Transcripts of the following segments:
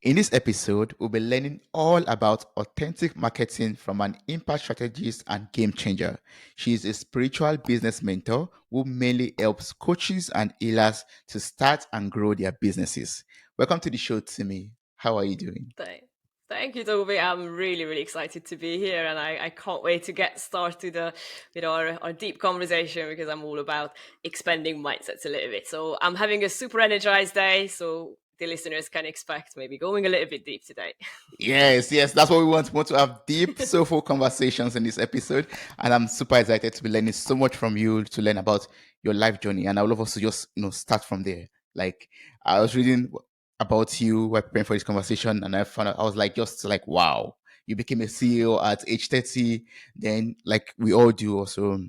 In this episode, we'll be learning all about authentic marketing from an impact strategist and game changer. She is a spiritual business mentor who mainly helps coaches and healers to start and grow their businesses. Welcome to the show, Timi. How are you doing? Thank, thank you, Toby. I'm really, really excited to be here, and I can't wait to get started with our deep conversation because I'm all about expanding mindsets a little bit. So I'm having a super energized day, so the listeners can expect maybe going a little bit deep today. Yes, that's what we want. We want to have deep, soulful conversations in this episode. And I'm super excited to be learning so much from you to learn about your life journey. And I would love us to just, start from there. Like, I was reading about you while preparing for this conversation, and I found out, I was like, just like, wow, you became a CEO at age 30. Then, like we all do, also,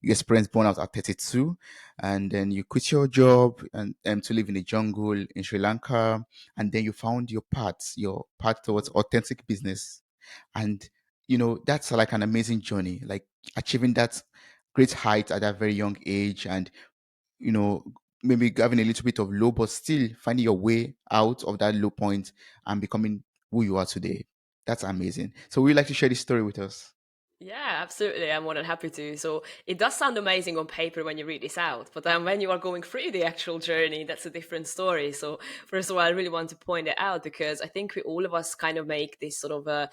you experienced burnout at 32. And then you quit your job and to live in the jungle in Sri Lanka, and then you found your path towards authentic business. And that's like an amazing journey, like achieving that great height at that very young age. And you know maybe having a little bit of low, but still finding your way out of that low point and becoming who you are today. That's amazing. So would you like to share this story with us? Yeah, absolutely. I'm more than happy to. So it does sound amazing on paper when you read this out, but then when you are going through the actual journey, that's a different story. So first of all, I really want to point it out because I think we all of us kind of make this sort of a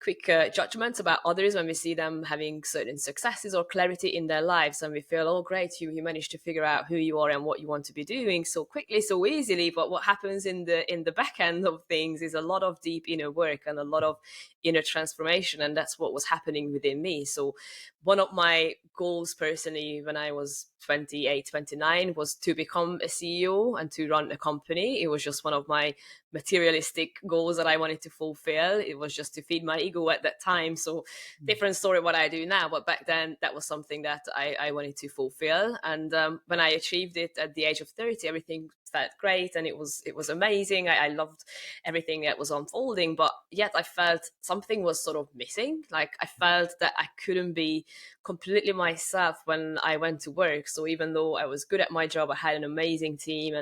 quick judgments about others when we see them having certain successes or clarity in their lives, and we feel, oh great, you managed to figure out who you are and what you want to be doing so quickly, so easily. But what happens in the back end of things is a lot of deep inner work and a lot of inner transformation, and that's what was happening within me. So one of my goals personally when I was 28, 29 was to become a CEO and to run a company. It was just one of my materialistic goals that I wanted to fulfill. It was just to feed my ego at that time. So different story what I do now, but back then that was something that I wanted to fulfill. And when I achieved it at the age of 30, everything felt great and it was amazing. I loved everything that was unfolding, but yet I felt something was sort of missing. Like I felt that I couldn't be completely myself when I went to work. So even though I was good at my job, I had an amazing team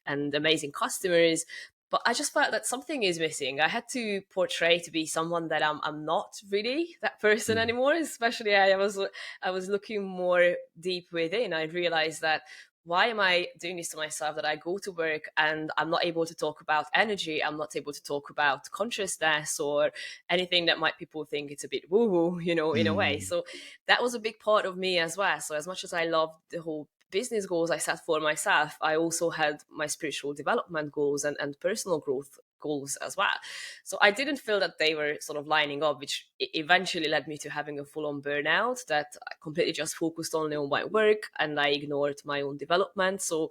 and amazing customers, but I just felt that something is missing. I had to portray to be someone that I'm not really that person Mm. anymore. Especially I was looking more deep within. I realized that why am I doing this to myself, that I go to work and I'm not able to talk about energy, I'm not able to talk about consciousness or anything that might people think it's a bit woo woo, in a way. Mm. So that was a big part of me as well. So as much as I loved the whole business goals I set for myself, I also had my spiritual development goals and personal growth goals as well. So I didn't feel that they were sort of lining up, which eventually led me to having a full-on burnout that I completely just focused only on my work and I ignored my own development. So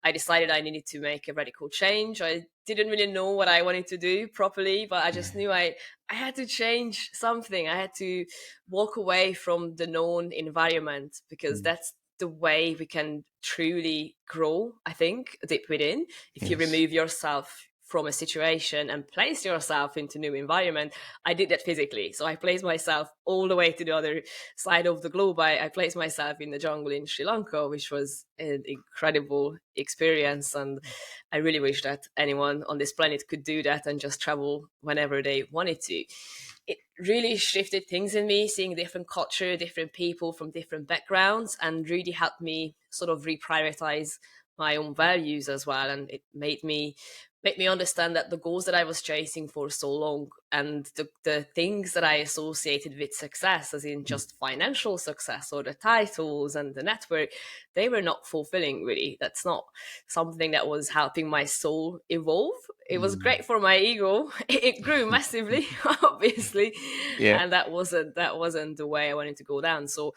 I decided I needed to make a radical change. I didn't really know what I wanted to do properly, but I just Yeah. knew I had to change something. I had to walk away from the known environment because Mm. that's the way we can truly grow, I think, deep within. If you Yes. remove yourself from a situation and place yourself into new environment. I did that physically. So I placed myself all the way to the other side of the globe. I placed myself in the jungle in Sri Lanka, which was an incredible experience. And I really wish that anyone on this planet could do that and just travel whenever they wanted to. It really shifted things in me, seeing different culture, different people from different backgrounds, and really helped me sort of reprioritize my own values as well. And it made me understand that the goals that I was chasing for so long and the things that I associated with success, as in Mm. just financial success or the titles and the network, they were not fulfilling really. That's not something that was helping my soul evolve. It was Mm. great for my ego. It grew massively, obviously, Yeah. and that wasn't the way I wanted to go down. So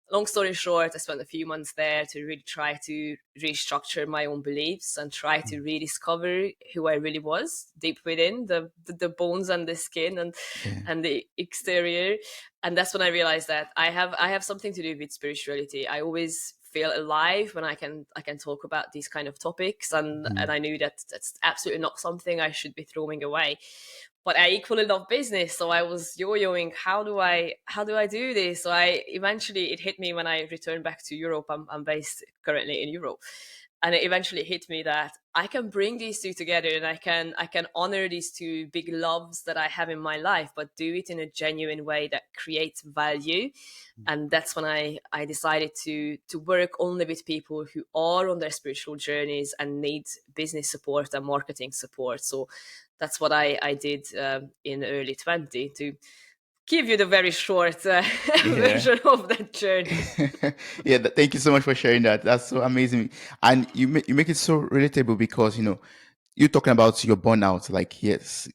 long story short, I spent a few months there to really try to restructure my own beliefs and try to Mm. rediscover who I really was deep within the bones and the skin and Yeah. and the exterior. And that's when I realized that I have something to do with spirituality. I always feel alive when I can talk about these kind of topics, and Mm. I knew that that's absolutely not something I should be throwing away. But I equally love business, so I was yo-yoing. How do I do this? So I eventually it hit me when I returned back to Europe. I'm based currently in Europe, And it eventually hit me that I can bring these two together, and I can honor these two big loves that I have in my life, but do it in a genuine way that creates value. And that's when I decided to work only with people who are on their spiritual journeys and need business support and marketing support. So that's what I did in early 20, to give you the very short Yeah. version of that journey. Yeah, thank you so much for sharing that. That's so amazing. And you make it so relatable because, you're talking about your burnout. Like, yes,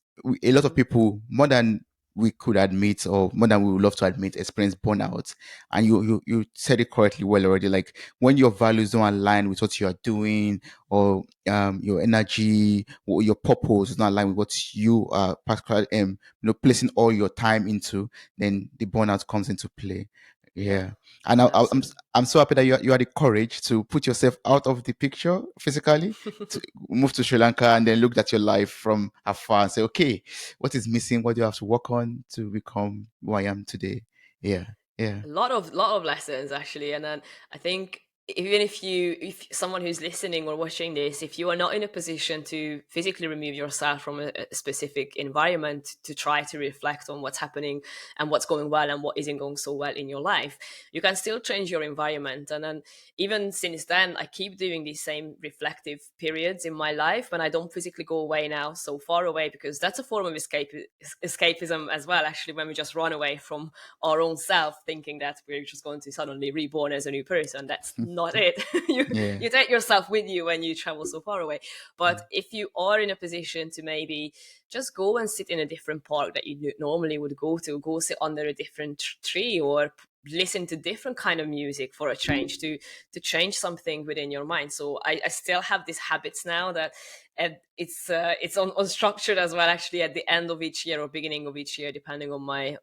a lot of Mm. people, more than we could admit, or more than we would love to admit, experience burnout. And you said it correctly well already. Like, when your values don't align with what you are doing, or your energy or your purpose is not aligned with what you are particularly placing all your time into, then the burnout comes into play. Yeah, Yeah. And absolutely. I'm so happy that you had the courage to put yourself out of the picture physically, to move to Sri Lanka, and then looked at your life from afar and say, okay, what is missing? What do I have to work on to become who I am today? Yeah. Yeah. A lot of lessons actually. And then I think, even if someone who's listening or watching this, if you are not in a position to physically remove yourself from a specific environment to try to reflect on what's happening and what's going well and what isn't going so well in your life, you can still change your environment. And then, even since then, I keep doing these same reflective periods in my life when I don't physically go away now so far away, because that's a form of escapism as well, actually, when we just run away from our own self, thinking that we're just going to suddenly reborn as a new person. That's not it. you Yeah. you take yourself with you when you travel so far away. But if you are in a position to maybe just go and sit in a different park that you normally would go sit under a different tree, or listen to different kind of music for a change, to change something within your mind. So I still have these habits now that, and it's unstructured as well, actually, at the end of each year or beginning of each year, depending on my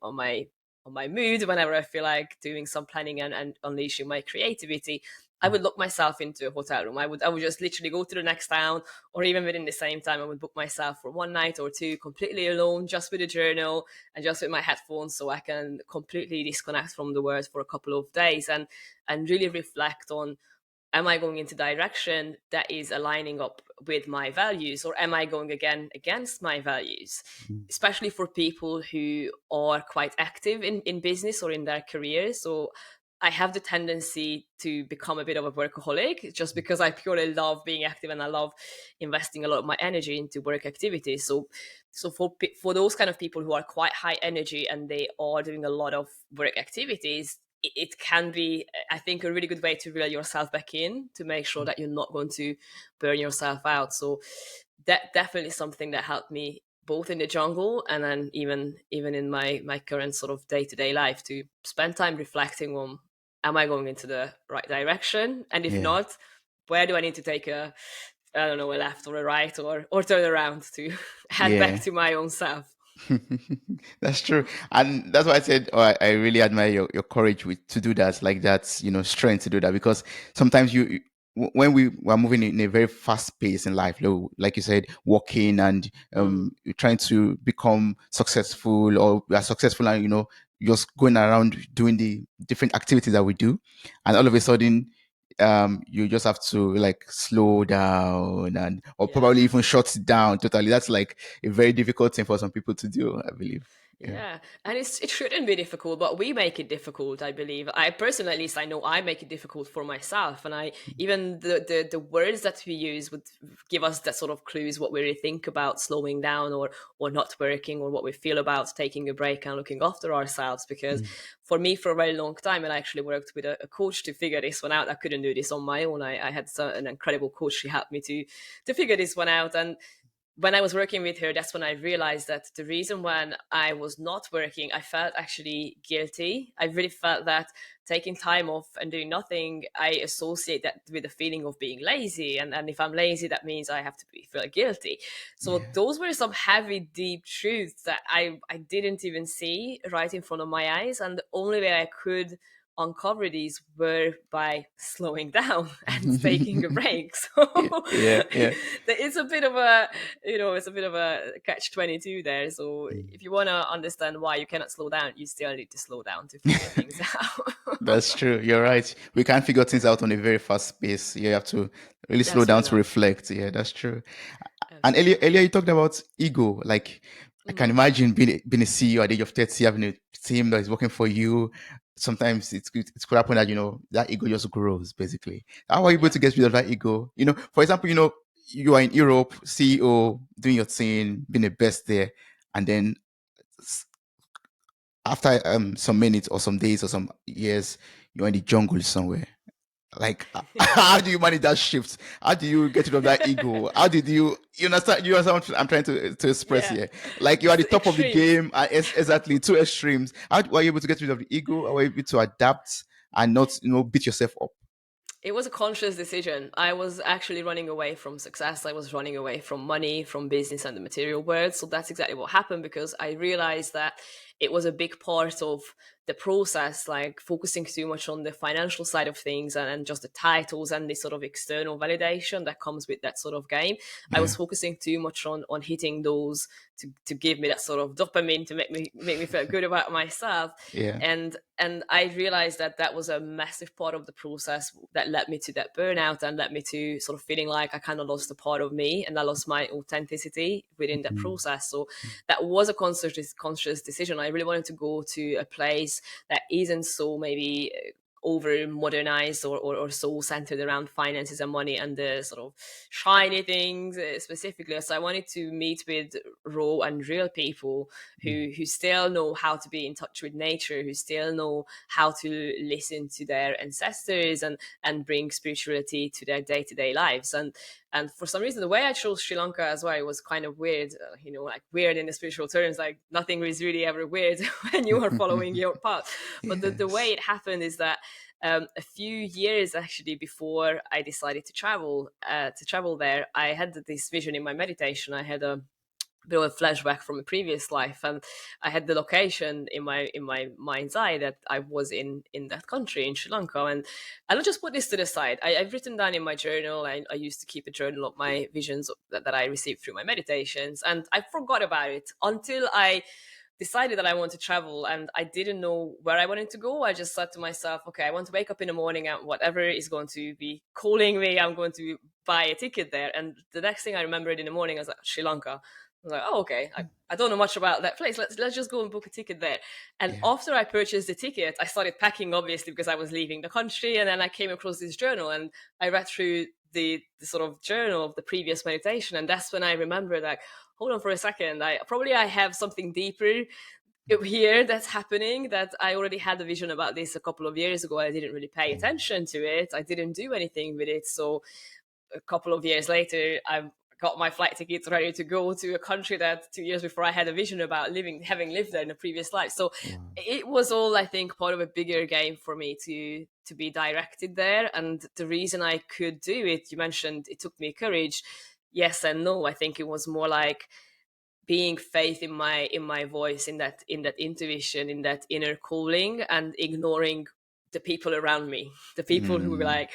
mood. Whenever I feel like doing some planning and unleashing my creativity, I would lock myself into a hotel room. I would just literally go to the next town, or even within the same time, I would book myself for one night or two, completely alone, just with a journal and just with my headphones, so I can completely disconnect from the world for a couple of days, and really reflect on, am I going into direction that is aligning up with my values, or am I going again against my values? Especially for people who are quite active in business or in their careers. So I have the tendency to become a bit of a workaholic, just because I purely love being active and I love investing a lot of my energy into work activities. So for those kind of people who are quite high energy and they are doing a lot of work activities, it can be, I think, a really good way to reel yourself back in, to make sure that you're not going to burn yourself out. So that definitely something that helped me both in the jungle, and then even in my current sort of day-to-day life, to spend time reflecting on, am I going into the right direction, and if Yeah. not, where do I need to take a, I don't know, a left or a right, or turn around to head back Yeah. to my own self. That's true. And that's why I said, oh, I really admire your courage to do that. Like, that's, strength to do that, because sometimes when we are moving in a very fast pace in life, like you said, working and Mm. you're trying to become successful, or we are successful, and, just going around doing the different activities that we do. And all of a sudden, you just have to, like, slow down, and or Yeah. probably even shut down totally. That's like a very difficult thing for some people to do, I believe. Yeah. Yeah, and it shouldn't be difficult, but we make it difficult, I believe. I personally, at least, I know I make it difficult for myself, and I even the words that we use would give us that sort of clues what we really think about slowing down, or not working, or what we feel about taking a break and looking after ourselves. Because for me, for a very long time, and I actually worked with a coach to figure this one out. I couldn't do this on my own. I had an incredible coach. She helped me to figure this one out. And when I was working with her, that's when I realized that the reason when I was not working, I felt actually guilty. I really felt that taking time off and doing nothing, I associate that with the feeling of being lazy. And if I'm lazy, that means I have to feel guilty. So Yeah. those were some heavy, deep truths that I didn't even see right in front of my eyes. And the only way I could uncover these were by slowing down and taking a break. So Yeah, yeah, yeah. it's a bit of a, it's a bit of a catch-22 there. So Mm. if you want to understand why you cannot slow down, you still need to slow down to figure things out. That's true. You're right. We can't figure things out on a very fast pace. You have to really slow down Absolutely to not. reflect. Yeah, that's true. And Absolutely. earlier you talked about ego. Like I can Hmm. imagine being a CEO at the age of 30, having a team that is working for you. Sometimes it could happen that that ego just grows. Basically, how are you able Yeah. to get rid of that ego? For example, you are in Europe, CEO, doing your thing, being the best there, and then s- after some minutes or some days or some years, you're in the jungle somewhere. Like, how do you manage that shift? How do you get rid of that ego? How did you understand? You understand what I'm trying to express Yeah. here? Like, you're It's at the the top of the extremes. game, exactly two extremes. How were you able to get rid of the ego? How were you able to adapt and not, beat yourself up? It was a conscious decision. I was actually running away from success. I was running away from money, from business and the material world. So that's exactly what happened, because I realized that it was a big part of the process, like focusing too much on the financial side of things, and just the titles and the sort of external validation that comes with that sort of game. I Yeah, was focusing too much on hitting those to give me that sort of dopamine to make me feel good about myself. yeah. And I realized that that was a massive part of the process that led me to that burnout and led me to sort of feeling like I kind of lost a part of me, and I lost my authenticity within that Mhm. process. So that was a conscious decision. I really wanted to go to a place that isn't so maybe over modernized, or so centered around finances and money and the sort of shiny things specifically. So I wanted to meet with raw and real people who still know how to be in touch with nature, who still know how to listen to their ancestors, and bring spirituality to their day-to-day lives. And for some reason, the way I chose Sri Lanka as well was kind of weird, like weird in the spiritual terms. Like nothing is really ever weird when you are following your path. But the way Yes. it happened is that a few years actually before I decided to travel there, I had this vision in my meditation. I had a bit of a flashback from a previous life, and I had the location in my mind's eye that I was in that country, in Sri Lanka. And I don't just put this to the side. I've written down in my journal. I used to keep a journal of my visions that I received through my meditations, and I forgot about it until I decided that I want to travel, and I didn't know where I wanted to go. I just said to myself, okay, I want to wake up in the morning, and whatever is going to be calling me, I'm going to buy a ticket there. And the next thing I remembered in the morning, I was like, Sri Lanka. I was like, oh, okay. I don't know much about that place. Let's just go and book a ticket there. And Yeah. after I purchased the ticket, I started packing, obviously, because I was leaving the country. And then I came across this journal, and I read through the sort of journal of the previous meditation. And that's when I remembered, like, hold on for a second. I have something deeper here that's happening, that I already had a vision about this a couple of years ago. I didn't really pay attention to it. I didn't do anything with it. So a couple of years later, I got my flight tickets ready to go to a country that 2 years before I had a vision about having lived there in a previous life. So Wow. it was all, I think, part of a bigger game for me to be directed there. And the reason I could do it, you mentioned it took me courage. Yes and no. I think it was more like being faith in my voice, in that intuition, in that inner calling, and ignoring the people around me, the people who were Mm. like,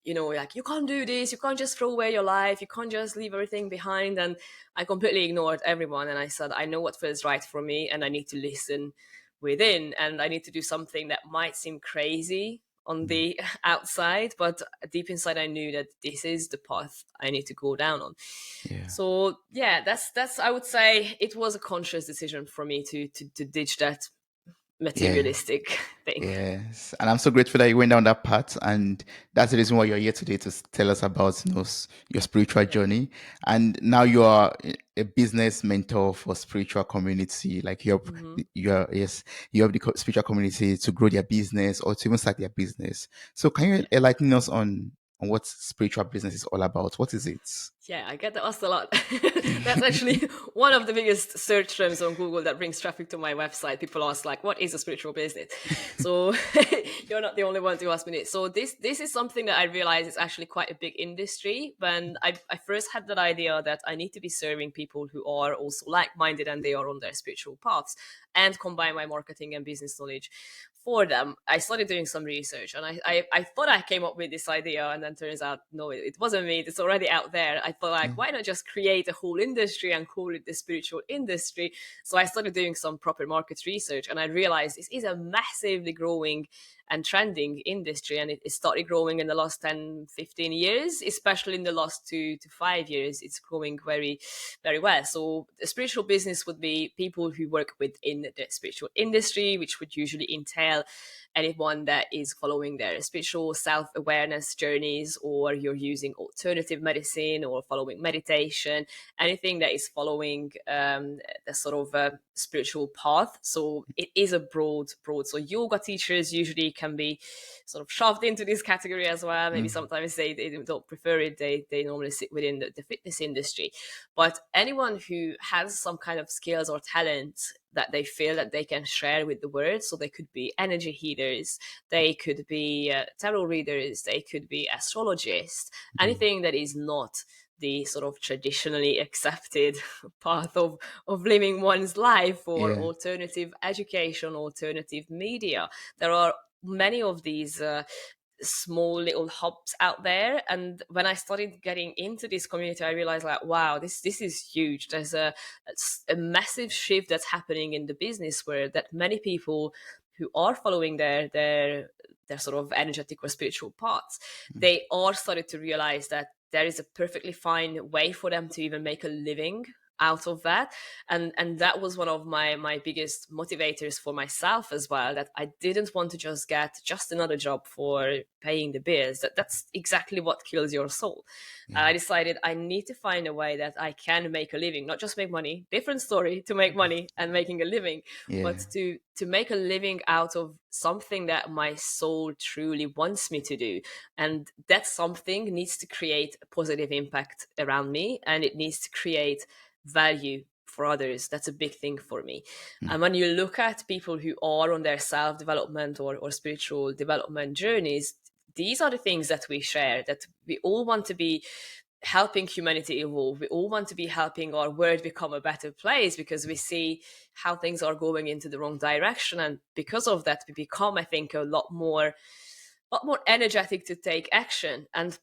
like, you can't do this, you can't just throw away your life, you can't just leave everything behind. And I completely ignored everyone, and I said, I know what feels right for me, and I need to listen within, and I need to do something that might seem crazy on Mm. the outside, but deep inside I knew that this is the path I need to go down on. Yeah. So yeah, that's I would say it was a conscious decision for me to ditch that Yeah. materialistic thing. Yes, and I'm so grateful that you went down that path, and that's the reason why you're here today to tell us about your spiritual Yeah. journey. And now you are a business mentor for spiritual community. Like Hmm. you help the spiritual community to grow their business or to even start their business. So can you Yeah. enlighten us on what spiritual business is all about? What is it? Yeah, I get asked a lot. That's actually one of the biggest search terms on Google that brings traffic to my website. People ask, like, what is a spiritual business? So you're not the only one to ask me this. So this is something that I realize is actually quite a big industry. When I first had that idea that I need to be serving people who are also like-minded and they are on their spiritual paths, and combine my marketing and business knowledge. for them, I started doing some research, and I thought I came up with this idea, and then turns out no, it wasn't me. It's already out there. I thought, like, why not just create a whole industry and call it the spiritual industry? So I started doing some proper market research, and I realized this is a massively growing and trending industry, and it started growing in the last 10, 15 years, especially in the last 2 to 5 years. It's growing very, very well. So the spiritual business would be people who work within the spiritual industry, which would usually entail anyone that is following their spiritual self-awareness journeys, or you're using alternative medicine or following meditation, anything that is following the sort of spiritual path. So it is a broad. So yoga teachers usually can be sort of shoved into this category as well. Maybe Mm. sometimes they don't prefer it. They normally sit within the fitness industry. But anyone who has some kind of skills or talent that they feel that they can share with the world, so they could be energy healers, they could be tarot readers, they could be astrologists, Mm. anything that is not the sort of traditionally accepted path of living one's life, or Yeah. alternative education, alternative media. There are many of these small little hubs out there, and when I started getting into this community, I realized, like, wow, this is huge. There's a massive shift that's happening in the business world, that many people who are following their sort of energetic or spiritual paths, Mm. they are started to realize that there is a perfectly fine way for them to even make a living out of that. And that was one of my biggest motivators for myself as well, that I didn't want to just get just another job for paying the bills. That's exactly what kills your soul. Yeah. I decided I need to find a way that I can make a living, not just make money, different story to make money and making a living, but Yeah. to make a living out of something that my soul truly wants me to do. And that something needs to create a positive impact around me, and it needs to create value for others. That's a big thing for me. Mm. And when you look at people who are on their self development or spiritual development journeys, these are the things that we share, that we all want to be helping humanity evolve. We all want to be helping our world become a better place, because we see how things are going into the wrong direction. And because of that, we become, I think, a lot more energetic to take action. And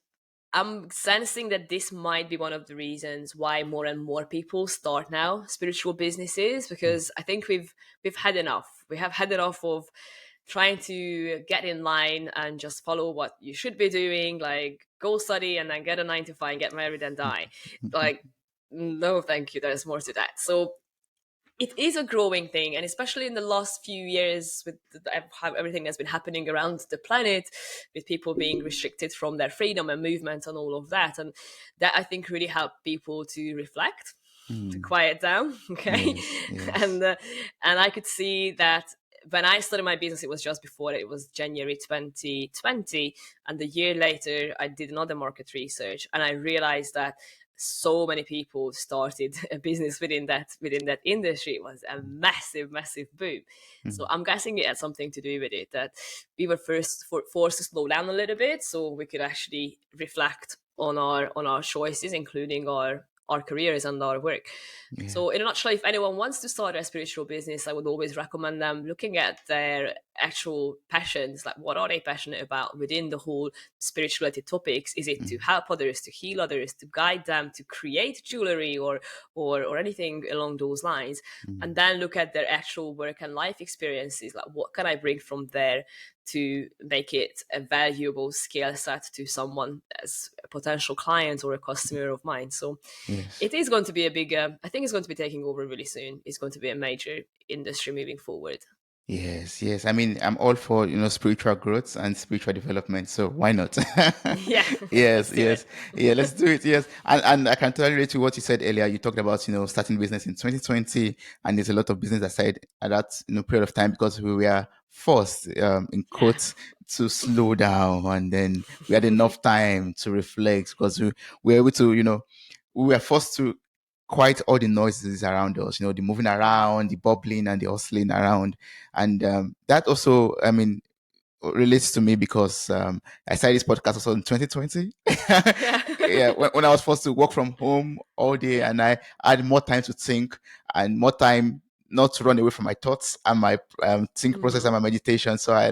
I'm sensing that this might be one of the reasons why more and more people start now spiritual businesses, Mm. because I think we've had enough. We have had enough of trying to get in line and just follow what you should be doing, like go study and then get a 9 to 5, get married and die. Like, no, thank you. There's more to that. So it is a growing thing, and especially in the last few years with everything that's been happening around the planet, with people being restricted from their freedom and movement and all of that, and that, I think, really helped people to reflect, to Mm. quiet down. Okay. Yes. Yes. And I could see that when I started my business, it was just before, it was January 2020, and a year later I did another market research, and I realized that so many people started a business within that industry. It was a massive boom. So Mm. I'm guessing it had something to do with it, that we were forced to slow down a little bit, so we could actually reflect on our choices, including our careers and our work. Yeah. So in a nutshell, if anyone wants to start a spiritual business, I would always recommend them looking at their actual passions. Like, what are they passionate about within the whole spirituality topics? Is it to Mm. help others, to heal others, to guide them, to create jewelry, or anything along those lines? And Mm. then look at their actual work and life experiences. Like, what can I bring from there to make it a valuable skill set to someone as a potential client or a customer of mine? So Yes. it is going to be a big, I think it's going to be taking over really soon. It's going to be a major industry moving forward. Yes, yes. I mean, I'm all for, spiritual growth and spiritual development. So why not? Yeah, Yes, let's do it. yes. Yeah, let's do it. Yes. And I can totally relate to what you said earlier. You talked about, starting business in 2020, and there's a lot of business aside at that, period of time, because we were forced, in Yeah. quotes, to slow down, and then we had enough time to reflect, because we were able to, we were forced to quiet all the noises around us, the moving around, the bubbling and the hustling around. And that also, I mean, relates to me, because I started this podcast also in 2020. Yeah. Yeah, when I was forced to work from home all day, and I had more time to think and more time not to run away from my thoughts and my think process and my meditation. So I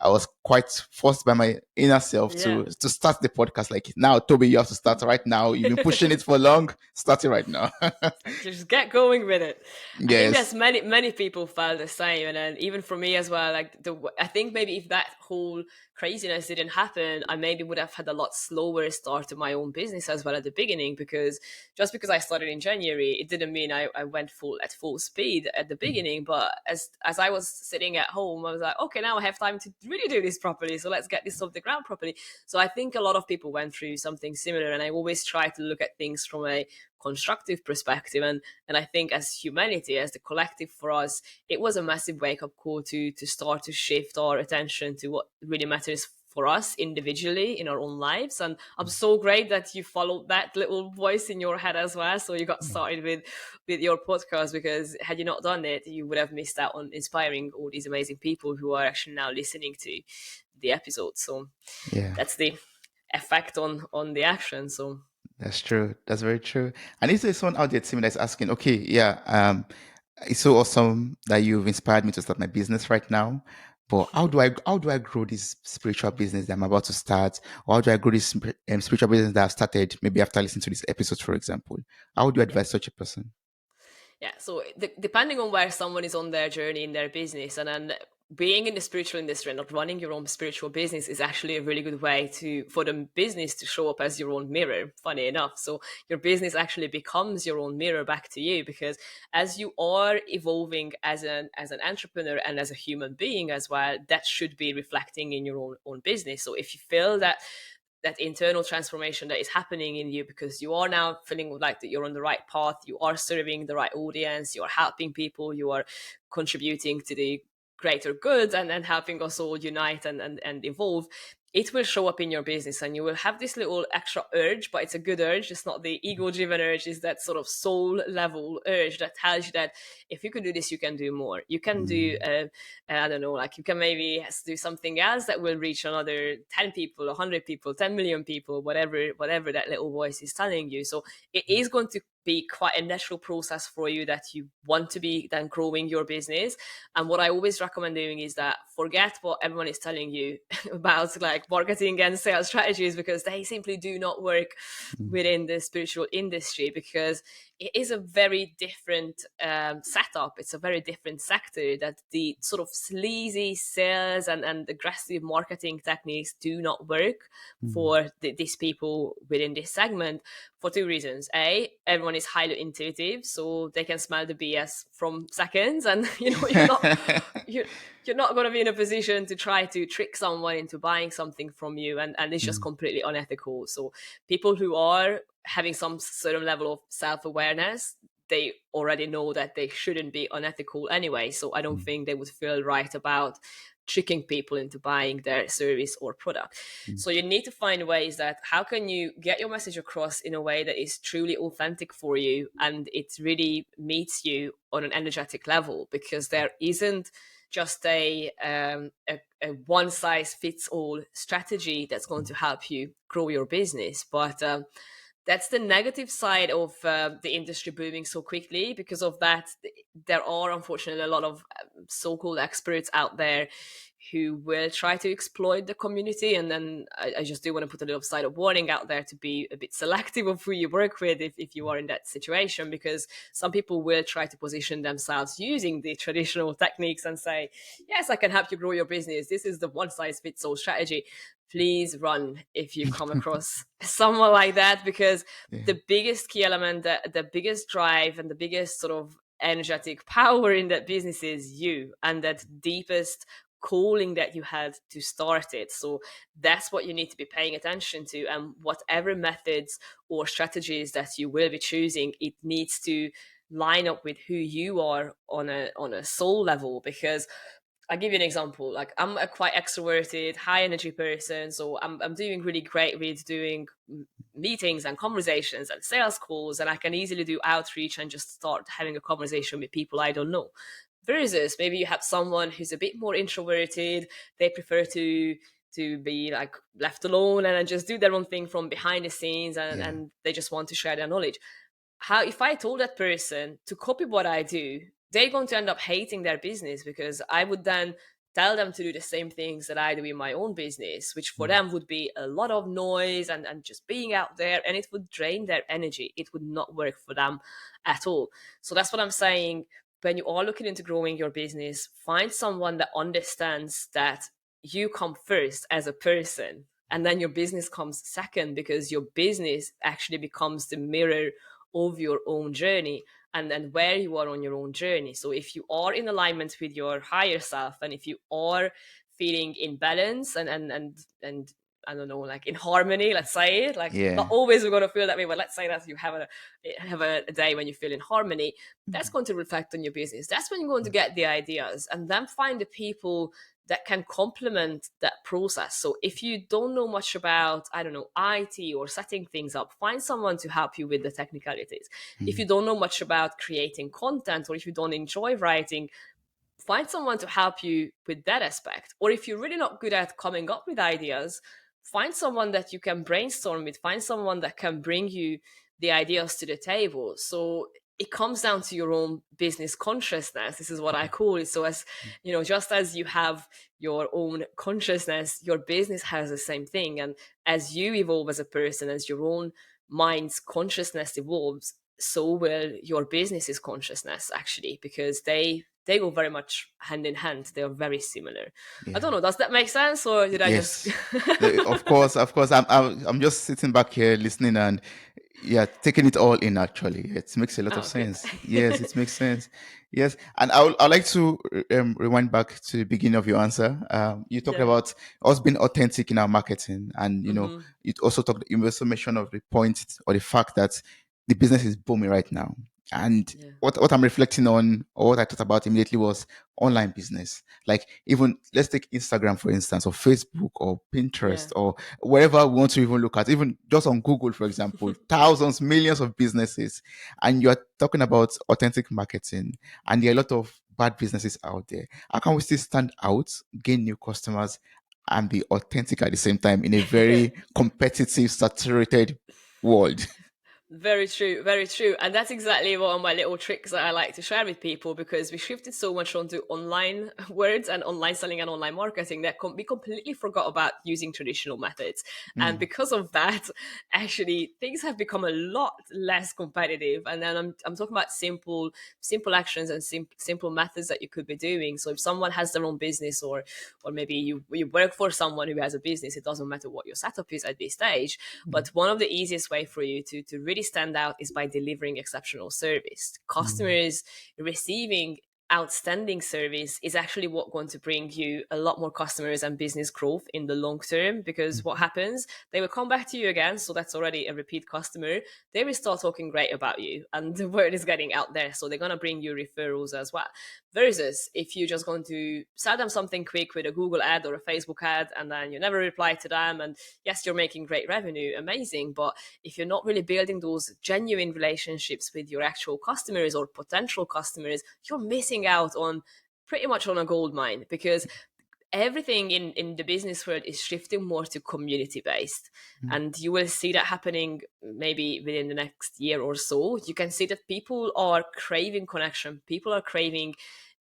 was quite forced by my inner self Yeah. to start the podcast. Like, now, Toby, you have to start right now. You've been pushing it for long. Start it right now. Like, just get going with it. I think there's Yes. many people felt the same, and then even for me as well. Like I think maybe if that whole craziness didn't happen, I maybe would have had a lot slower start to my own business as well at the beginning. Because just because I started in January, it didn't mean I went full speed at the beginning. But as I was sitting at home, I was like, okay, now I have time to really do this properly. So let's get this off the ground properly. So I think a lot of people went through something similar, and I always try to look at things from a constructive perspective. And I think as humanity, as the collective for us, it was a massive wake up call to start to shift our attention to what really matters for us individually in our own lives. And I'm so great that you followed that little voice in your head as well. So you got started with your podcast, because had you not done it, you would have missed out on inspiring all these amazing people who are actually now listening to the episode. So Yeah. that's the effect on the action. So That's true. That's very true. And if there's someone out there, Tim, that's asking, okay, yeah, it's so awesome that you've inspired me to start my business right now. But how do I grow this spiritual business that I'm about to start? Or how do I grow this spiritual business that I've started maybe after listening to this episode, for example? How would you yeah. advise such a person? Yeah, so depending on where someone is on their journey in their business, and then being in the spiritual industry and not running your own spiritual business is actually a really good way to for the business to show up as your own mirror. Funny enough, so your business actually becomes your own mirror back to you, because as you are evolving as an entrepreneur and as a human being as well, that should be reflecting in your own business. So if you feel that internal transformation that is happening in you, because you are now feeling like that you're on the right path, you are serving the right audience, you are helping people, you are contributing to the greater good, and helping us all unite and evolve, it will show up in your business, and you will have this little extra urge. But it's a good urge, it's not the ego driven urge, it's that sort of soul level urge that tells you that if you can do this, you can do more, you can do Mm, I don't know, like you can maybe do something else that will reach another 10 people, 100 people, 10 million people, whatever that little voice is telling you. So it is going to be quite a natural process for you that you want to be then growing your business. And what I always recommend doing is that forget what everyone is telling you about like marketing and sales strategies, because they simply do not work mm, within the spiritual industry, because it is a very different setup. It's a very different sector, that the sort of sleazy sales and aggressive marketing techniques do not work mm, for these people within this segment, for two reasons. A, everyone is highly intuitive, so they can smell the BS from seconds, and you're you're not going to be in a position to try to trick someone into buying something from you, and it's just mm, completely unethical. So people who are having some certain level of self-awareness, they already know that they shouldn't be unethical anyway. So I don't mm, think they would feel right about tricking people into buying their service or product. mm, So you need to find ways that how can you get your message across in a way that is truly authentic for you, and it really meets you on an energetic level, because there isn't just a one size fits all strategy that's going to help you grow your business. But that's the negative side of the industry booming so quickly. Because of that, there are unfortunately a lot of so-called experts out there who will try to exploit the community. And then I just do want to put a little side of warning out there to be a bit selective of who you work with if you are in that situation, because some people will try to position themselves using the traditional techniques and say, yes, I can help you grow your business, this is the one size fits all strategy. Please run if you come across someone like that, because yeah. the biggest key element, the biggest drive and the biggest sort of energetic power in that business is you, and that deepest calling that you had to start it. So that's what you need to be paying attention to. And whatever methods or strategies that you will be choosing, it needs to line up with who you are on a soul level. Because I'll give you an example. Like I'm a quite extroverted, high energy person, so I'm doing really great with doing meetings and conversations and sales calls, and I can easily do outreach and just start having a conversation with people I don't know. Versus maybe you have someone who's a bit more introverted, they prefer to be like left alone and just do their own thing from behind the scenes, Yeah. and they just want to share their knowledge. How if I told that person to copy what I do, they're going to end up hating their business, because I would then tell them to do the same things that I do in my own business, which for them would be a lot of noise and just being out there, and it would drain their energy. It would not work for them at all. So that's what I'm saying. When you are looking into growing your business, find someone that understands that you come first as a person, and then your business comes second, because your business actually becomes the mirror of your own journey, and then where you are on your own journey. So if you are in alignment with your higher self, and if you are feeling in balance and I don't know, like in harmony, let's say it. Like, not Yeah. always we're going to feel that way, but let's say that you have a day when you feel in harmony. That's going to reflect on your business. That's when you're going to get the ideas, and then find the people that can complement that process. So if you don't know much about, I don't know, IT or setting things up, find someone to help you with the technicalities. If you don't know much about creating content, or if you don't enjoy writing, find someone to help you with that aspect. Or if you're really not good at coming up with ideas, find someone that you can brainstorm with, find someone that can bring you the ideas to the table. So it comes down to your own business consciousness. This is what I call it. So, as you know, just as you have your own consciousness, your business has the same thing. And as you evolve as a person, as your own mind's consciousness evolves, so will your business's consciousness, actually, because they go very much hand in hand. They are very similar. I Yeah. don't know, does that make sense, or did I just Yes. Of course, of course. I'm just sitting back here listening and yeah, taking it all in. Actually, it makes a lot of oh, good. sense. Yes, it makes sense. Yes, and I'd like to rewind back to the beginning of your answer. You talked Yeah. about us being authentic in our marketing, and Hmm. you also mentioned of the point or the fact that the business is booming right now. And Yeah. what I'm reflecting on, or what I thought about immediately, was online business. Like, even let's take Instagram for instance, or Facebook, or Yeah. Pinterest, or wherever we want to even look at, even just on Google, for example, thousands, millions of businesses, and you're talking about authentic marketing, and there are a lot of bad businesses out there. How can we still stand out, gain new customers, and be authentic at the same time in a very competitive, saturated world? Very true, very true. And that's exactly one of my little tricks that I like to share with people, because we shifted so much onto online words and online selling and online marketing that we completely forgot about using traditional methods. And Mm, because of that, actually, things have become a lot less competitive. And then I'm talking about simple actions and simple methods that you could be doing. So if someone has their own business, or maybe you work for someone who has a business, it doesn't matter what your setup is at this stage. But one of the easiest way for you to really stand out is by delivering exceptional service. mm, Customers receiving outstanding service is actually what going to bring you a lot more customers and business growth in the long term, because what mm, happens, they will come back to you again, so that's already a repeat customer. They will start talking great about you, and the word is getting out there, so they're going to bring you referrals as well. Versus if you're just going to sell them something quick with a Google ad or a Facebook ad, and then you never reply to them, and yes, you're making great revenue, amazing, but if you're not really building those genuine relationships with your actual customers or potential customers, you're missing out on pretty much on a gold mine, because everything in the business world is shifting more to community based, mm. and you will see that happening maybe within the next year or so. You can see that people are craving connection, people are craving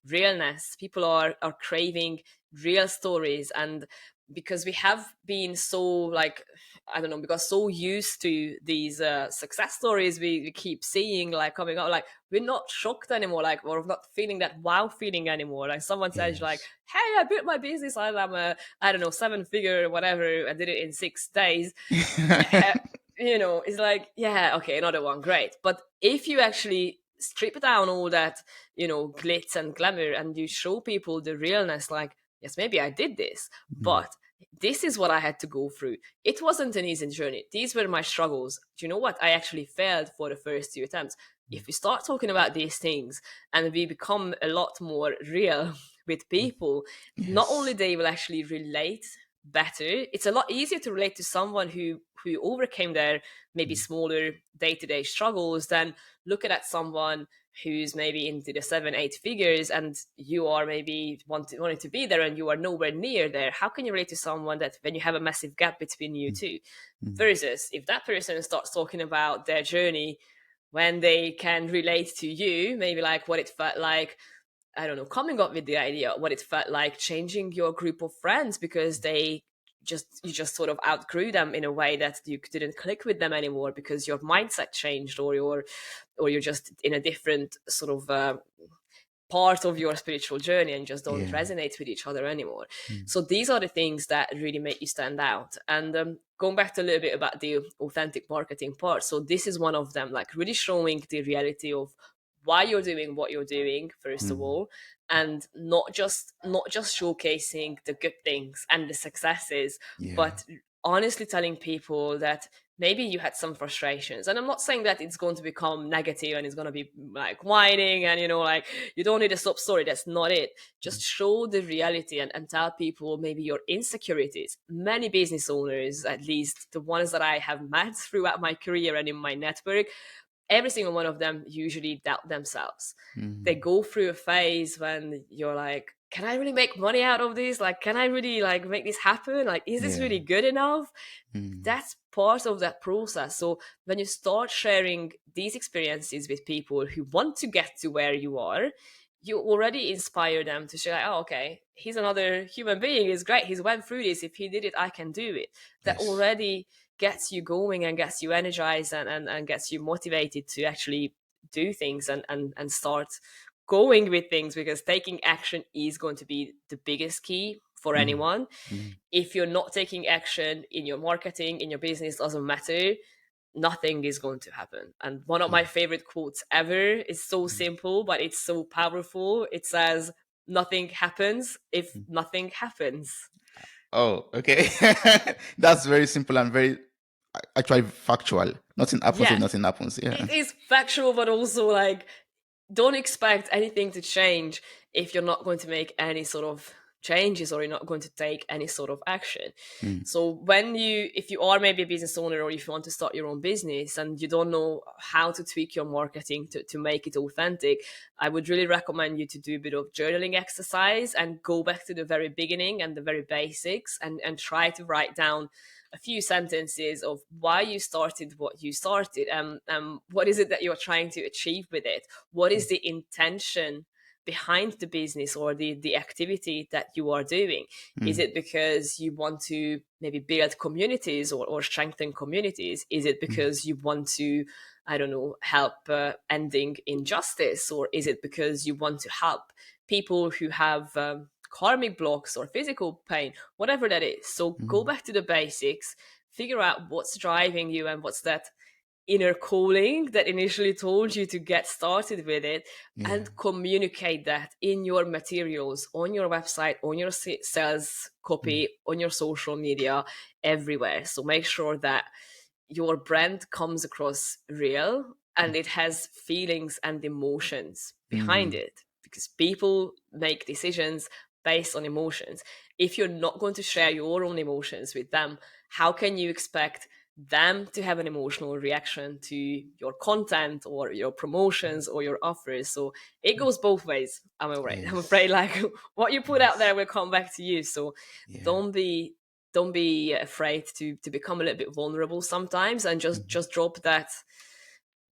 realness, people are craving real stories. And because we have been so, like, I don't know, because so used to these success stories we keep seeing, like, coming out, like, we're not shocked anymore, like, or not feeling that wow feeling anymore. Like, someone says, like, Yes. hey, I built my business, I'm a, I don't know, seven figure whatever, I did it in 6 days. It's like, yeah, okay, another one, great. But if you actually strip down all that, glitz and glamour, and you show people the realness, like, yes, maybe I did this, Mm, but this is what I had to go through. It wasn't an easy journey. These were my struggles. Do you know what? I actually failed for the first two attempts. mm. If we start talking about these things and we become a lot more real with people, not only Yes. they will actually relate better, it's a lot easier to relate to someone who overcame their maybe Mm, smaller day-to-day struggles than looking at someone who's maybe into the 7 8 figures, and you are maybe wanting to be there and you are nowhere near there. How can you relate to someone that when you have a massive gap between you mm, two? mm. Versus if that person starts talking about their journey, when they can relate to you, maybe like what it felt like, I don't know, coming up with the idea, what it felt like changing your group of friends because you just sort of outgrew them in a way that you didn't click with them anymore because your mindset changed, or you're just in a different sort of part of your spiritual journey and just don't Yeah. resonate with each other anymore. Mm. So these are the things that really make you stand out. And going back to a little bit about the authentic marketing part, so this is one of them, like really showing the reality of why you're doing what you're doing first of Mm. all, and not just showcasing the good things and the successes, Yeah. but honestly telling people that maybe you had some frustrations. And I'm not saying that it's going to become negative and it's going to be like whining and, like, you don't need a stop story. That's not it. Just show the reality, and tell people maybe your insecurities. Many business owners, at least the ones that I have met throughout my career and in my network, every single one of them usually doubt themselves. They Mm. go through a phase when you're like, can I really make money out of this? Like, can I really like make this happen? Like, is this Yeah. really good enough? Mm. That's part of that process. So when you start sharing these experiences with people who want to get to where you are, you already inspire them to say, like, oh, okay, he's another human being. He's great. He's went through this. If he did it, I can do it. That Yes. already gets you going and gets you energized, and gets you motivated to actually do things, and start going with things, because taking action is going to be the biggest key for Mm. anyone. Mm. If you're not taking action in your marketing, in your business, doesn't matter, nothing is going to happen. And one of my Yeah. favorite quotes ever is so Mm. simple, but it's so powerful. It says, nothing happens if Mm. nothing happens. Oh, okay. That's very simple and very actually factual. Nothing happens if Yes, nothing happens. Yeah. it is factual, but also like, don't expect anything to change if you're not going to make any sort of changes, or you're not going to take any sort of action. Mm. So if you are maybe a business owner, or if you want to start your own business and you don't know how to tweak your marketing to make it authentic, I would really recommend you to do a bit of journaling exercise and go back to the very beginning and the very basics, and try to write down a few sentences of why you started what you started, and what is it that you're trying to achieve with it. What is the intention behind the business, or the activity that you are doing? Is Mm. it because you want to maybe build communities, or strengthen communities? Is it Mm. because you want to, I don't know, help ending injustice? Or is it because you want to help people who have karmic blocks or physical pain, whatever that is? So go Mm. back to the basics, figure out what's driving you, and what's that inner calling that initially told you to get started with it, Yeah. and communicate that in your materials, on your website, on your sales Mm. copy, on your social media, everywhere. So make sure that your brand comes across real, and it has feelings and emotions behind Mm. it, because people make decisions based on emotions. If you're not going to share your own emotions with them, how can you expect them to have an emotional reaction to your content or your promotions or your offers? So it goes both ways. I'm Yes. afraid like what you put out Yes. there will come back to you. So Yeah. don't be don't be afraid to become a little bit vulnerable sometimes, and Mm. just drop that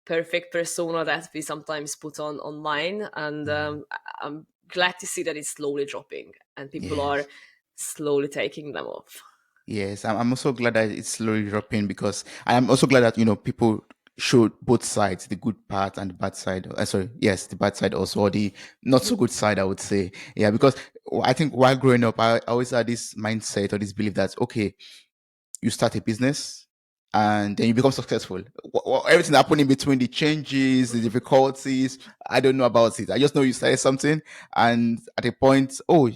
perfect persona that we sometimes put on online. And Mm. I'm glad to see that it's slowly dropping and people are Yes. slowly taking them off. Yes, I'm also glad that it's slowly dropping because I'm also glad that people show both sides, the good part and the bad side. Sorry, yes, the bad side also, or the not so good side, I would say. Yeah, because I think while growing up, I always had this mindset or this belief that okay, you start a business and then you become successful. Everything happening between the changes, the difficulties, I don't know about it. I just know you started something, and at a point, oh,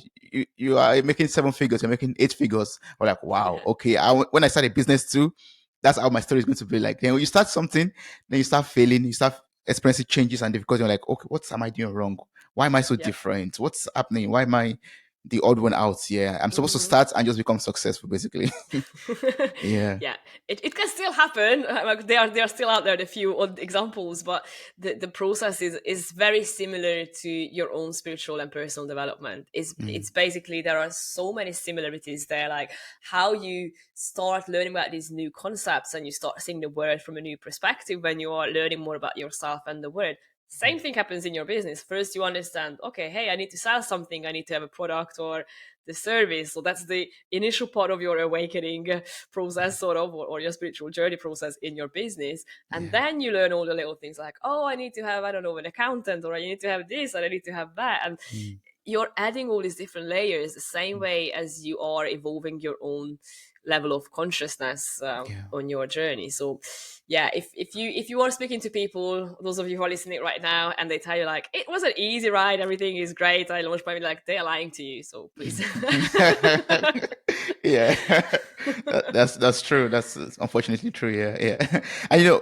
you are making seven figures, you're making eight figures. We're like, wow, Yeah, okay. When I start a business too, that's how my story is going to be like. Then when you start something, then you start failing, you start experiencing changes and difficulties. You're like, okay, what am I doing wrong? Why am I so yeah, different? What's happening? Why am I? the odd one out. Yeah, I'm supposed to Hmm. start and just become successful, basically. Yeah. Yeah, it can still happen. Like they are still out there, the few odd examples, but the process is very similar to your own spiritual and personal development. It's Mm. basically there are so many similarities there, like how you start learning about these new concepts and you start seeing the word from a new perspective when you are learning more about yourself and the word. Same thing happens in your business. First, you understand, okay, hey, I need to sell something, I need to have a product or the service. So that's the initial part of your awakening process, sort of, or your spiritual journey process in your business. And Yeah. then you learn all the little things like, oh, I need to have, I don't know, an accountant, or I need to have this, and I need to have that. And Mm. you're adding all these different layers the same way as you are evolving your own level of consciousness Yeah. on your journey. So yeah, if you are speaking to people, those of you who are listening right now, and they tell you like it was an easy ride, everything is great, I launched my, like, they're lying to you, so please. Yeah. That's true. That's unfortunately true. Yeah, yeah. And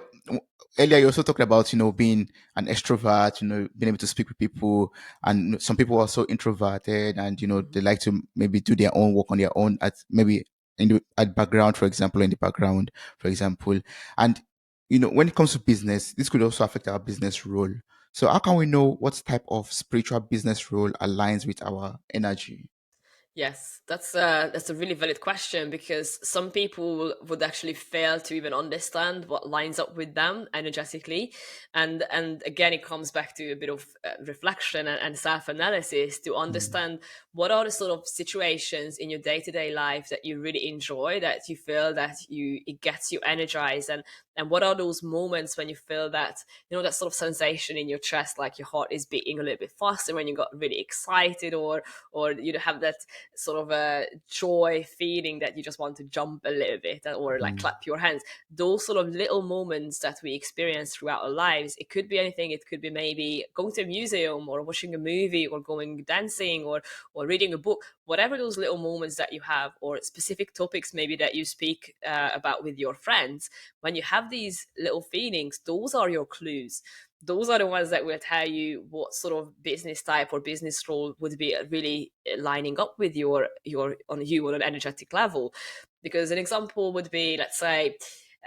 earlier you also talked about being an extrovert, being able to speak with people, and some people are so introverted, and they Mhm. like to maybe do their own work on their own at maybe at background, for example, in the background, for example, and when it comes to business, this could also affect our business role. So how can we know what type of spiritual business role aligns with our energy? Yes, that's a really valid question, because some people would actually fail to even understand what lines up with them energetically, and again, it comes back to a bit of reflection and self analysis to Mm. understand what are the sort of situations in your day to day life that you really enjoy, that you feel that you it gets you energized, and what are those moments when you feel that that sort of sensation in your chest, like your heart is beating a little bit faster when you got really excited, or you have that sort of a joy feeling that you just want to jump a little bit or like Mm. clap your hands. Those sort of little moments that we experience throughout our lives, it could be anything. It could be maybe going to a museum or watching a movie or going dancing or reading a book, whatever those little moments that you have, or specific topics maybe that you speak about with your friends. When you have these little feelings, those are your clues. Those are the ones that will tell you what sort of business type or business role would be really lining up with your on you on an energetic level. Because an example would be, let's say,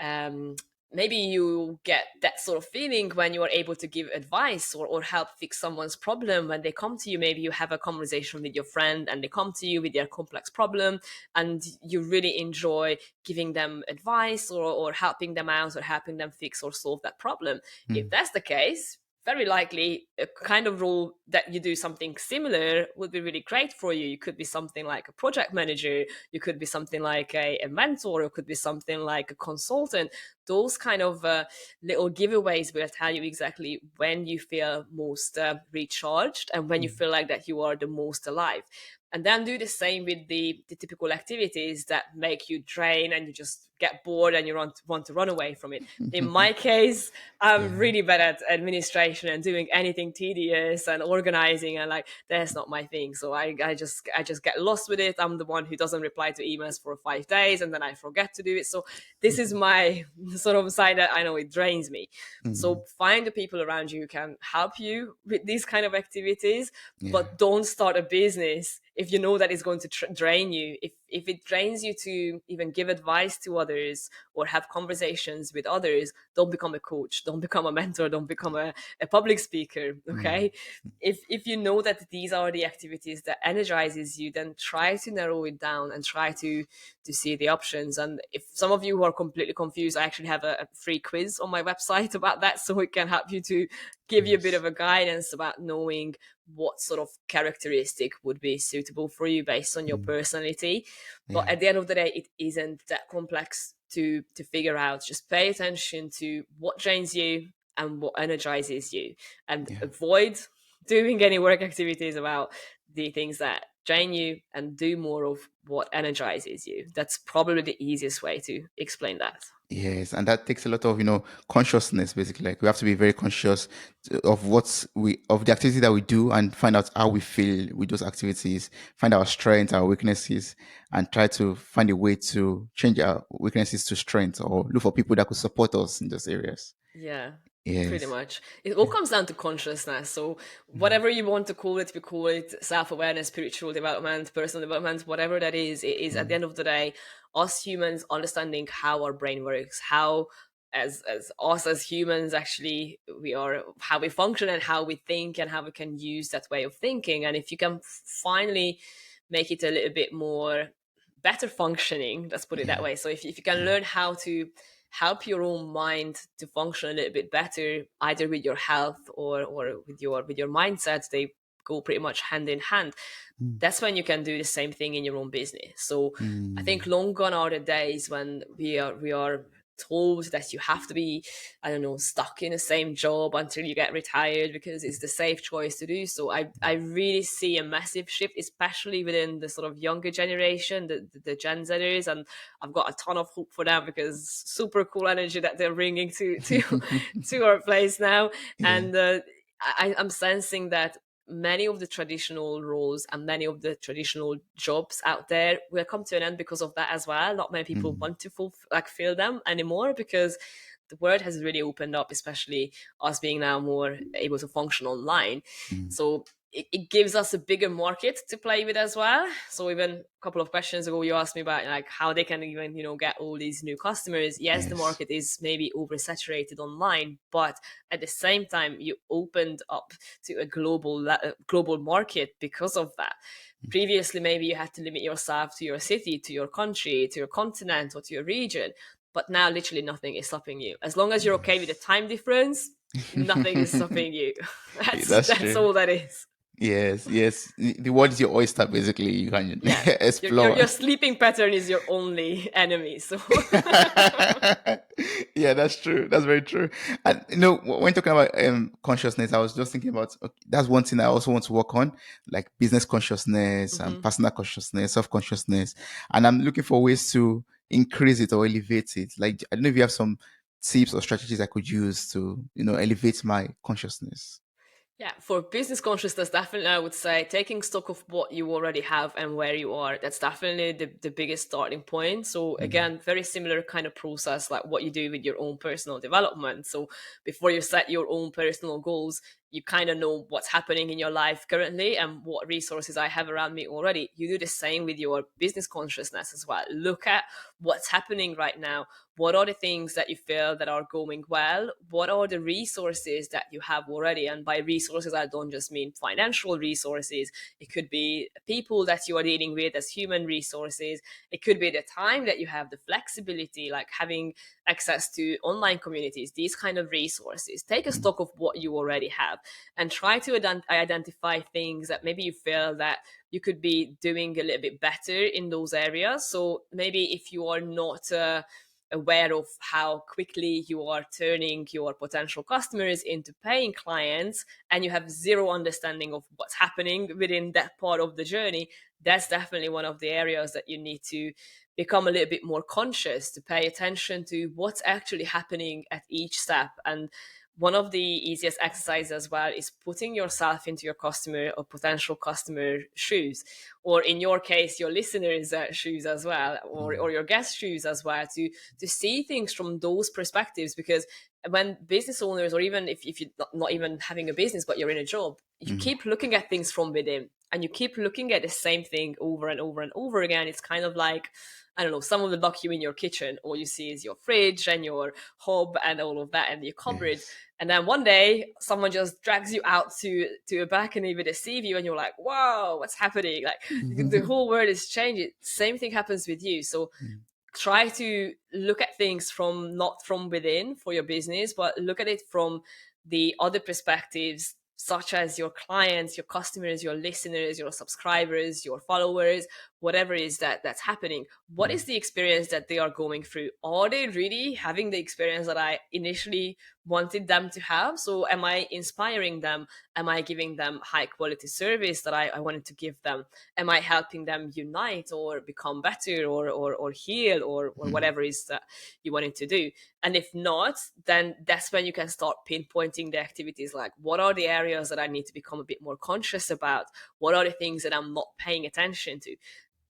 um, maybe you get that sort of feeling when you are able to give advice or help fix someone's problem. When they come to you, maybe you have a conversation with your friend and they come to you with their complex problem, and you really enjoy giving them advice or helping them out or helping them fix or solve that problem. If Mm. that's the case, very likely a kind of role that you do something similar would be really great for you. You could be something like a project manager, you could be something like a mentor, or could be something like a consultant. Those kind of little giveaways will tell you exactly when you feel most recharged and when you Mm. feel like that you are the most alive. And then do the same with the typical activities that make you drain and you just get bored and you want to run away from it. In my case, I'm Yeah. really bad at administration and doing anything tedious and organizing, and like that's not my thing. So I just get lost with it. I'm the one who doesn't reply to emails for 5 days and then I forget to do it. So this is my sort of side that I know it drains me. Mm. So find the people around you who can help you with these kind of activities, Yeah. but don't start a business if you know that it's going to drain you. If it drains you to even give advice to others or have conversations with others, don't become a coach, don't become a mentor, don't become a public speaker. Mm. Okay, if you know that these are the activities that energizes you, then try to narrow it down and try to see the options. And if some of you who are completely confused, I actually have a free quiz on my website about that, so it can help you to give you a bit Yes. of a guidance about knowing what sort of characteristic would be suitable for you based on your Mm. personality. But Yeah. at the end of the day, it isn't that complex to figure out. Just pay attention to what drains you and what energizes you, and Yeah. avoid doing any work activities about the things that drain you, and do more of what energizes you. That's probably the easiest way to explain that. Yes, and that takes a lot of consciousness. Basically, like we have to be very conscious of of the activity that we do, and find out how we feel with those activities. Find our strengths, our weaknesses, and try to find a way to change our weaknesses to strength, or look for people that could support us in those areas. Yeah. Pretty Yes. much. It all comes down to consciousness. So, whatever you want to call it, we call it self awareness, spiritual development, personal development, whatever that is, it is at the Mm, end of the day, us humans understanding how our brain works, how, as us as humans, actually, we are, how we function and how we think and how we can use that way of thinking. And if you can finally make it a little bit more better functioning, let's put it that yeah. way. So, if you can Yeah. learn how to help your own mind to function a little bit better, either with your health or with your mindset, they go pretty much hand in hand. Mm, That's when you can do the same thing in your own business. So I think mm, long gone are the days when we are told that you have to be, I don't know, stuck in the same job until you get retired because it's the safe choice to do so. I really see a massive shift, especially within the sort of younger generation, the Gen Zers, and I've got a ton of hope for them because super cool energy that they're bringing to to our place now. yeah. And I'm sensing that many of the traditional roles and many of the traditional jobs out there will come to an end because of that as well. Not many people Mm, want to fill them anymore because the world has really opened up, especially us being now more able to function online. mm, So it gives us a bigger market to play with as well. So even a couple of questions ago, you asked me about like how they can even get all these new customers. Yes, the yes. market is maybe oversaturated online, but at the same time, you opened up to a global market because of that. Previously, maybe you had to limit yourself to your city, to your country, to your continent, or to your region. But now, literally, nothing is stopping you. As long as you're okay with the Yes. time difference, nothing is stopping you. That's That's true. all that is. Yes, yes. The world is your oyster, basically. You can Yeah, explore. your sleeping pattern is your only enemy. So Yeah, that's true. That's very true. And when talking about consciousness, I was just thinking about, okay, that's one thing I also want to work on, like business consciousness and Mhm. personal consciousness, self consciousness, and I'm looking for ways to increase it or elevate it. Like, I don't know if you have some tips or strategies I could use to elevate my consciousness. Yeah, for business consciousness, definitely I would say taking stock of what you already have and where you are. That's definitely the biggest starting point. So Mm, again, very similar kind of process like what you do with your own personal development. So before you set your own personal goals, you kind of know what's happening in your life currently and what resources I have around me already. You do the same with your business consciousness as well. Look at what's happening right now. What are the things that you feel that are going well? What are the resources that you have already? And by resources, I don't just mean financial resources. It could be people that you are dealing with as human resources. It could be the time that you have, the flexibility, like having access to online communities, these kind of resources. Take a mm, stock of what you already have and try to identify things that maybe you feel that you could be doing a little bit better in those areas. So maybe if you are not aware of how quickly you are turning your potential customers into paying clients and you have zero understanding of what's happening within that part of the journey, that's definitely one of the areas that you need to become a little bit more conscious, to pay attention to what's actually happening at each step. And one of the easiest exercises as well is putting yourself into your customer or potential customer shoes, or in your case, your listeners' shoes as well, or mm, your guest shoes as well, to see things from those perspectives. Because when business owners, or even if you're not even having a business, but you're in a job, you mm, keep looking at things from within and you keep looking at the same thing over and over and over again. It's kind of like, I don't know, someone will lock you in your kitchen. All you see is your fridge and your hob and all of that and your cupboard. yes. And then one day, someone just drags you out to a balcony with a sea view, and you're like, "Whoa, what's happening?" Like the whole world is changing. Same thing happens with you. So try to look at things from, not from within for your business, but look at it from the other perspectives, such as your clients, your customers, your listeners, your subscribers, your followers, whatever is that's happening. What is the experience that they are going through? Are they really having the experience that I initially wanted them to have? So am I inspiring them? Am I giving them high quality service that I wanted to give them? Am I helping them unite or become better, or heal, or Mm, whatever is that you wanted to do? And if not, then that's when you can start pinpointing the activities, like what are the areas that I need to become a bit more conscious about? What are the things that I'm not paying attention to?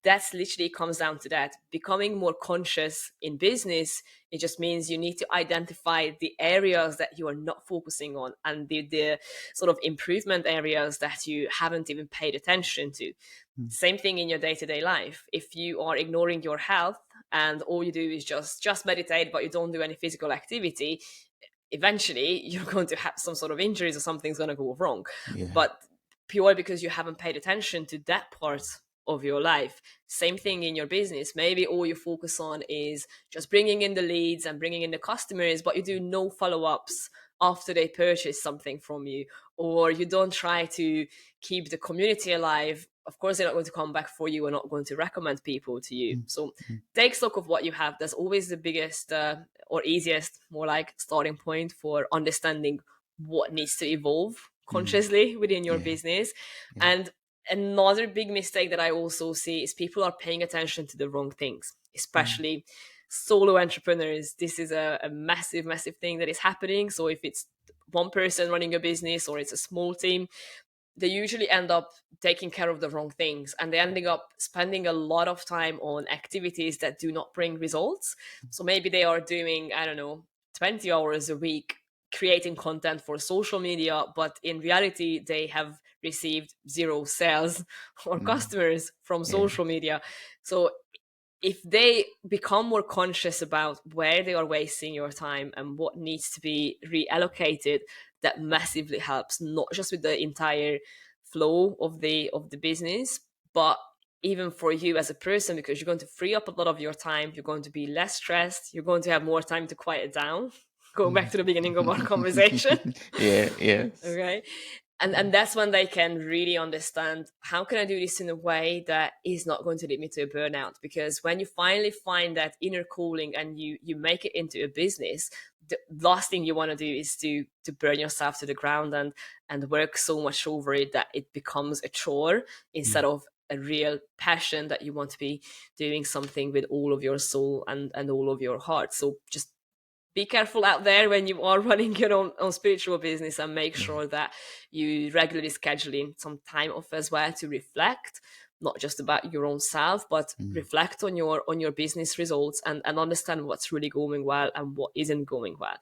that's literally comes down to that. Becoming more conscious in business, it just means you need to identify the areas that you are not focusing on, and the sort of improvement areas that you haven't even paid attention to. Mm. Same thing in your day-to-day life. If you are ignoring your health and all you do is just meditate, but you don't do any physical activity, eventually you're going to have some sort of injuries or something's going to go wrong. Yeah. But purely because you haven't paid attention to that part of your life. Same thing in your business. Maybe all you focus on is just bringing in the leads and bringing in the customers, but you do no follow-ups after they purchase something from you, or you don't try to keep the community alive. Of course they're not going to come back for you, or not going to recommend people to you. Mm. So Mm. take stock of what you have. That's always the biggest or easiest, more like, starting point for understanding what needs to evolve Mm. consciously within your Yeah. business. Yeah. And another big mistake that I also see is people are paying attention to the wrong things, Mm. especially solo entrepreneurs. This is a massive, massive thing that is happening. So if it's one person running a business or it's a small team, they usually end up taking care of the wrong things, and they ending up spending a lot of time on activities that do not bring results. So maybe they are doing, I don't know, 20 hours a week creating content for social media, but in reality they have received zero sales or Mm. customers from Yeah. social media. So if they become more conscious about where they are wasting your time and what needs to be reallocated, that massively helps, not just with the entire flow of the business, but even for you as a person, because you're going to free up a lot of your time, you're going to be less stressed, you're going to have more time to quiet down. Going back Mm. to the beginning of our conversation. Yeah. Yes. Okay. Yeah. And that's when they can really understand, how can I do this in a way that is not going to lead me to a burnout? Because when you finally find that inner calling and you make it into a business, the last thing you want to do is to burn yourself to the ground and work so much over it that it becomes a chore instead Mm. of a real passion that you want to be doing something with all of your soul and all of your heart. So just be careful out there when you are running your own spiritual business, and make Yeah. sure that you regularly schedule in some time off as well to reflect, not just about your own self, but Mm. reflect on your business results, and understand what's really going well and what isn't going well.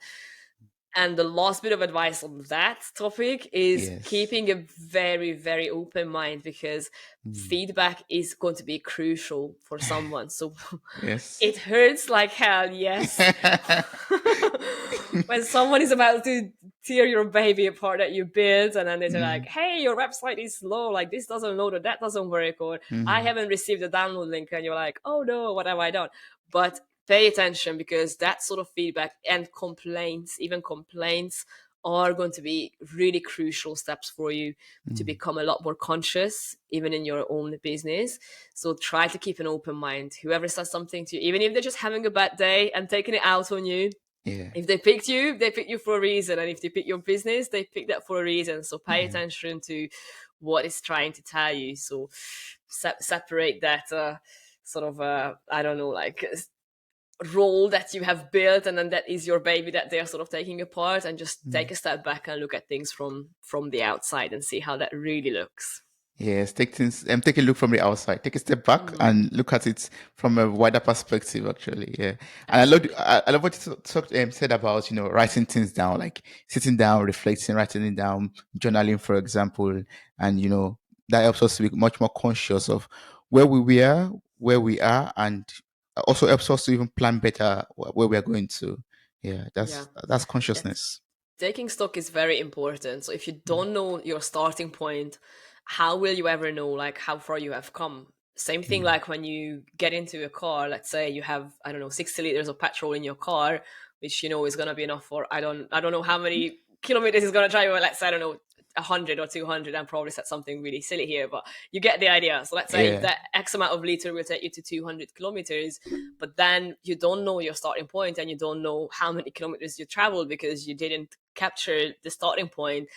And the last bit of advice on that topic is Yes. keeping a very, very open mind, because Mm. feedback is going to be crucial for someone. So Yes. it hurts like hell, yes. When someone is about to tear your baby apart that you built, and then they're like, Mm. hey, your website is slow, like this doesn't load, or that doesn't work, or I Mm. haven't received a download link, and you're like, oh no, what have I done? But pay attention, because that sort of feedback and complaints, even complaints, are going to be really crucial steps for you to Mm. become a lot more conscious, even in your own business. So try to keep an open mind. Whoever says something to you, even if they're just having a bad day and taking it out on you, Yeah. if they pick you for a reason. And if they pick your business, they pick that for a reason. So pay Yeah. attention to what it's trying to tell you. So separate that sort of, I don't know, like role that you have built, and then that is your baby that they're sort of taking apart, and just take Mm. a step back and look at things from the outside and see how that really looks. Yes, take things take a look from the outside. Take a step back Mm, and look at it from a wider perspective, actually. Yeah. And absolutely. I love what you said about, writing things down, like sitting down, reflecting, writing it down, journaling, for example. And, that helps us to be much more conscious of where we were, where we are, and also helps us to even plan better where we are going to. Yeah, Yeah, that's that's consciousness. taking stock is very important. So if you Mm. don't know your starting point, how will you ever know like how far you have come? Same thing Mm. like when you get into a car, let's say you have, I don't know, 60 liters of petrol in your car, which is gonna be enough for I don't know how many kilometers it's gonna drive, but let's say, I don't know, 100 or 200. I'm probably said something really silly here, but you get the idea. So let's say Yeah. that X amount of liter will take you to 200 kilometers, but then you don't know your starting point, and you don't know how many kilometers you traveled because you didn't capture the starting point.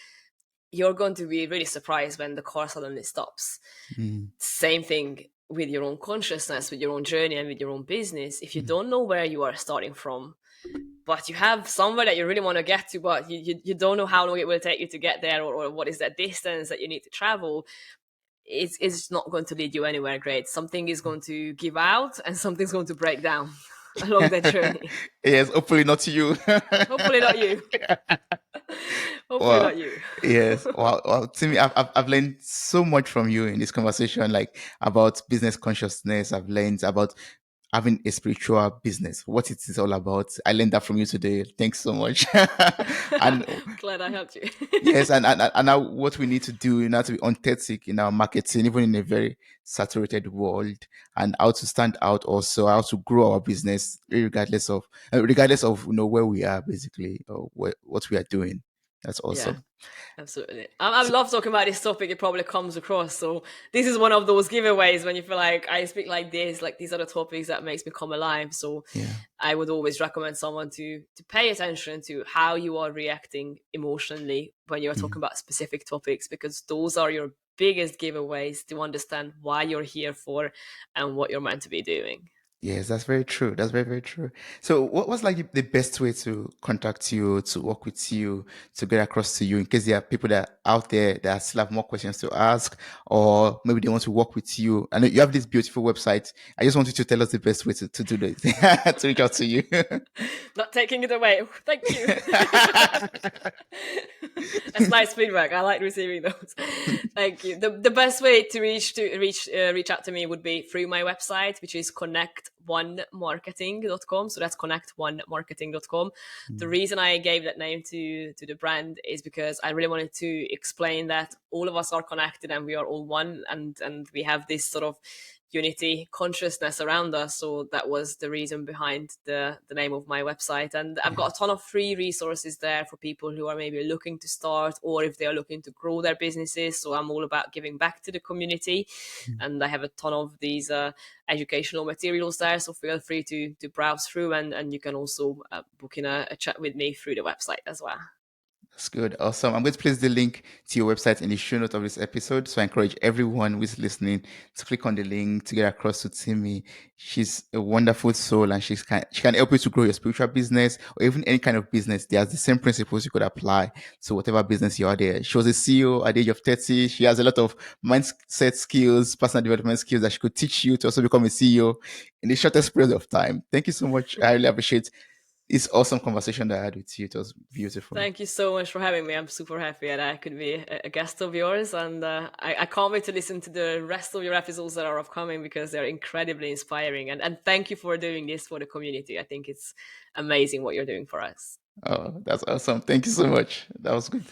You're going to be really surprised when the car suddenly stops. Mm. Same thing with your own consciousness, with your own journey, and with your own business. If you Mm. don't know where you are starting from, but you have somewhere that you really want to get to, but you don't know how long it will take you to get there, or what is that distance that you need to travel, it's not going to lead you anywhere great. Something is going to give out and something's going to break down along that journey. Yes, hopefully not you. Hopefully not you. Hopefully Well, not you. yes. Well, Timmy, I've learned so much from you in this conversation, like about business consciousness. I've learned about having a spiritual business, what it is all about. I learned that from you today. Thanks so much. And Glad I helped you. yes, and now what we need to do, to be authentic in our marketing, even in a very saturated world, and how to stand out, also how to grow our business, regardless of where we are, basically, or what we are doing. That's Yeah. awesome. Absolutely. I love talking about this topic. It probably comes across. So this is one of those giveaways when you feel like I speak like this, like these are the topics that makes me come alive. So Yeah. I would always recommend someone to pay attention to how you are reacting emotionally when you're talking Mm. about specific topics, because those are your biggest giveaways to understand why you're here for and what you're meant to be doing. Yes, that's very true. That's very, very true. So, what was like the best way to contact you, to work with you, to get across to you, in case there are people that are out there that still have more questions to ask, or maybe they want to work with you? I know you have this beautiful website. I just want you to tell us the best way to do this, to reach out to you. Not taking it away. Thank you. That's nice feedback. I like receiving those. Thank you. The best way to reach out to me would be through my website, which is connect1marketing.com. So that's connect1marketing.com. The Mm, reason I gave that name to the brand is because I really wanted to explain that all of us are connected and we are all one, and we have this sort of unity consciousness around us. So that was the reason behind the name of my website. And I've yeah. got a ton of free resources there for people who are maybe looking to start or if they are looking to grow their businesses. So I'm all about giving back to the community, Mm. and I have a ton of these educational materials there. So feel free to browse through, and you can also book in a chat with me through the website as well. That's good. Awesome. I'm going to place the link to your website in the show note of this episode. So I encourage everyone who's listening to click on the link to get across to Timmy. She's a wonderful soul, and she can help you to grow your spiritual business or even any kind of business. There's the same principles you could apply to whatever business you are there. She was a CEO at the age of 30. She has a lot of mindset skills, personal development skills that she could teach you to also become a CEO in the shortest period of time. Thank you so much. I really appreciate this awesome conversation that I had with you. It was beautiful. Thank you so much for having me. I'm super happy that I could be a guest of yours, and I can't wait to listen to the rest of your episodes that are upcoming because they're incredibly inspiring. And thank you for doing this for the community. I think it's amazing what you're doing for us. Oh, that's awesome. Thank you so much. That was good.